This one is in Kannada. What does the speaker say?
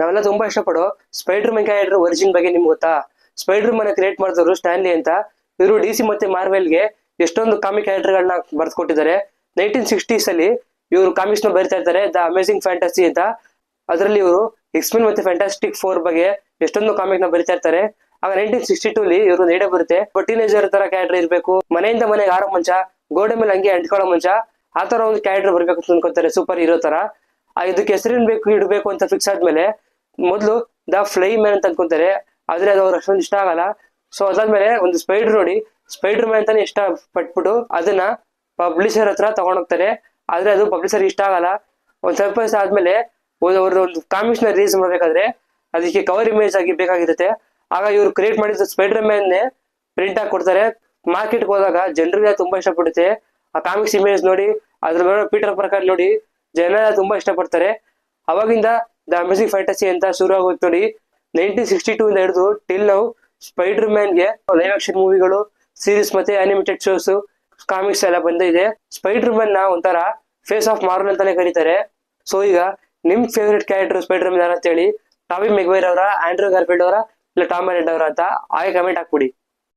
ನಾವೆಲ್ಲ ತುಂಬಾ ಇಷ್ಟಪಡೋ ಸ್ಪೈಡರ್ ಮ್ಯಾನ್ ಕ್ಯಾರೆಕ್ಟರ್ ಒರಿಜಿನ್ ಬಗ್ಗೆ ನಿಮ್ಗೆ ಗೊತ್ತಾ? ಸ್ಪೈಡರ್ ಮ್ಯಾನ್ ಕ್ರಿಯೇಟ್ ಮಾಡಿದವರು ಸ್ಟ್ಯಾನ್ಲಿ ಅಂತ. ಇವರು ಡಿಸಿ ಮತ್ತೆ ಮಾರ್ವೆಲ್ಗೆ ಎಷ್ಟೊಂದು ಕಾಮಿಕ್ ಕ್ಯಾರೆಕ್ಟರ್ಗಳನ್ನ ಬರ್ಕೊಟ್ಟಿದ್ದಾರೆ. 1960s ಅಲ್ಲಿ ಇವರು ಕಾಮಿಕ್ಸ್ ನ ಬರಿತಾ ಇರ್ತಾರೆ, ದ ಅಮೇಸಿಂಗ್ ಫ್ಯಾಂಟಸಿ ಅಂತ. ಅದರಲ್ಲಿ ಇವರು ಎಕ್ಸ್ಮೆನ್ ಮತ್ತೆ ಫ್ಯಾಂಟಾಸ್ಟಿಕ್ ಫೋರ್ ಬಗ್ಗೆ ಎಷ್ಟೊಂದು ಕಾಮಿಕ್ ನ ಬರಿತಾ ಇರ್ತಾರೆ. ಆಗ 1962 ಅಲ್ಲಿ ಇವರು ಐಡಿಯಾ ಬರುತ್ತೆ, ಟೀನೇಜರ್ ತರ ಕ್ಯಾರೆಕ್ಟರ್ ಇರಬೇಕು, ಮನೆಯಿಂದ ಮನೆಗೆ ಆರೋ ಮಂಚ, ಗೋಡೆ ಮೇಲೆ ಹಂಗೆ ಅಂಟ್ಕೊಳ್ಳೋ ಮಂಚ, ಆ ತರ ಒಂದು ಕ್ಯಾರೆಕ್ಟರ್ ಬರ್ಬೇಕು ಅಂತ ಅನ್ಕೋತಾರೆ, ಸೂಪರ್ ಹೀರೋ ತರ. ಇದಕ್ಕೆ ಹೆಸರಿನ ಇಡಬೇಕು ಅಂತ ಫಿಕ್ಸ್ ಆದ್ಮೇಲೆ ಮೊದಲು ದ ಫ್ಲೈ ಮ್ಯಾನ್ ಅಂತ ಅನ್ಕೊಂತಾರೆ, ಆದ್ರೆ ಅದು ಅವ್ರ ಅಷ್ಟೊಂದು ಇಷ್ಟ ಆಗಲ್ಲ. ಸೊ ಅದಾದ್ಮೇಲೆ ಒಂದು ಸ್ಪೈಡರ್ ನೋಡಿ ಸ್ಪೈಡರ್ ಮ್ಯಾನ್ ಅಂತಾನೆ ಇಷ್ಟ ಪಟ್ಬಿಟ್ಟು ಅದನ್ನ ಪಬ್ಲಿಷರ್ ಹತ್ರ ತಗೊಂಡೋಗ್ತಾರೆ. ಆದ್ರೆ ಅದು ಪಬ್ಲಿಷರ್ ಇಷ್ಟ ಆಗಲ್ಲ. ಒಂದ್ ಸ್ವಲ್ಪ ದಿವಸ ಆದ್ಮೇಲೆ ಅವ್ರದ್ದು ಒಂದು ಕಾಮಿಕ್ಸ್ ನ ರಿಲೀಸ್ ಮಾಡ್ಬೇಕಾದ್ರೆ ಅದಕ್ಕೆ ಕವರ್ ಇಮೇಜ್ ಆಗಿ ಬೇಕಾಗಿರುತ್ತೆ. ಆಗ ಇವ್ರು ಕ್ರಿಯೇಟ್ ಮಾಡಿದ ಸ್ಪೈಡರ್ ಮ್ಯಾನ್ ಪ್ರಿಂಟ್ ಆಗಿ ಕೊಡ್ತಾರೆ. ಮಾರ್ಕೆಟ್ಗೆ ಹೋದಾಗ ಜನರಿಗೆ ತುಂಬಾ ಇಷ್ಟಪಡುತ್ತೆ. ಆ ಕಾಮಿಕ್ಸ್ ಇಮೇಜ್ ನೋಡಿ, ಅದ್ರ ಪೀಟರ್ ಪ್ರಕಾರ ನೋಡಿ ಜನ ತುಂಬಾ ಇಷ್ಟಪಡ್ತಾರೆ. ಅವಾಗಿಂದ ದ ಅಮೇಜಿಂಗ್ ಫ್ಯಾಂಟಸಿ ಅಂತ ಶುರು ಆಗುತ್ತೆ ನೋಡಿ. 1962 ಇಂದ ಹಿಡಿದು ಟಿಲ್ ನಾವು ಸ್ಪೈಡರ್ ಮ್ಯಾನ್ಗೆ ಲೈವ್ ಆಕ್ಷನ್ ಮೂವಿಗಳು, ಸೀರೀಸ್ ಮತ್ತೆ ಅನಿಮೇಟೆಡ್ ಶೋಸ್, ಕಾಮಿಕ್ಸ್ ಎಲ್ಲ ಬಂದಿದೆ. ಸ್ಪೈಡರ್ ಮ್ಯಾನ್ ನ ಒಂಥರ ಫೇಸ್ ಆಫ್ ಮಾರ್ವೆಲ್ ಅಂತಾನೆ ಕರೀತಾರೆ. ಸೊ ಈಗ ನಿಮ್ ಫೇವರೇಟ್ ಕ್ಯಾರೆಕ್ಟರ್ ಸ್ಪೈಡರ್ ಮ್ಯಾನ್ ಅಂತ ಹೇಳಿ ಟಾಬಿ ಮೆಗ್ವೈರ್ ಅವರ, ಆಂಡ್ರೂ ಗಾರ್ಫೀಲ್ಡ್ ಅವರ, ಇಲ್ಲ ಟಾಮ್ ಹಾಲೆಂಡ್ ಅವರ ಅಂತ ಹಾಗೆ ಕಮೆಂಟ್ ಹಾಕ್ಬಿಡಿ.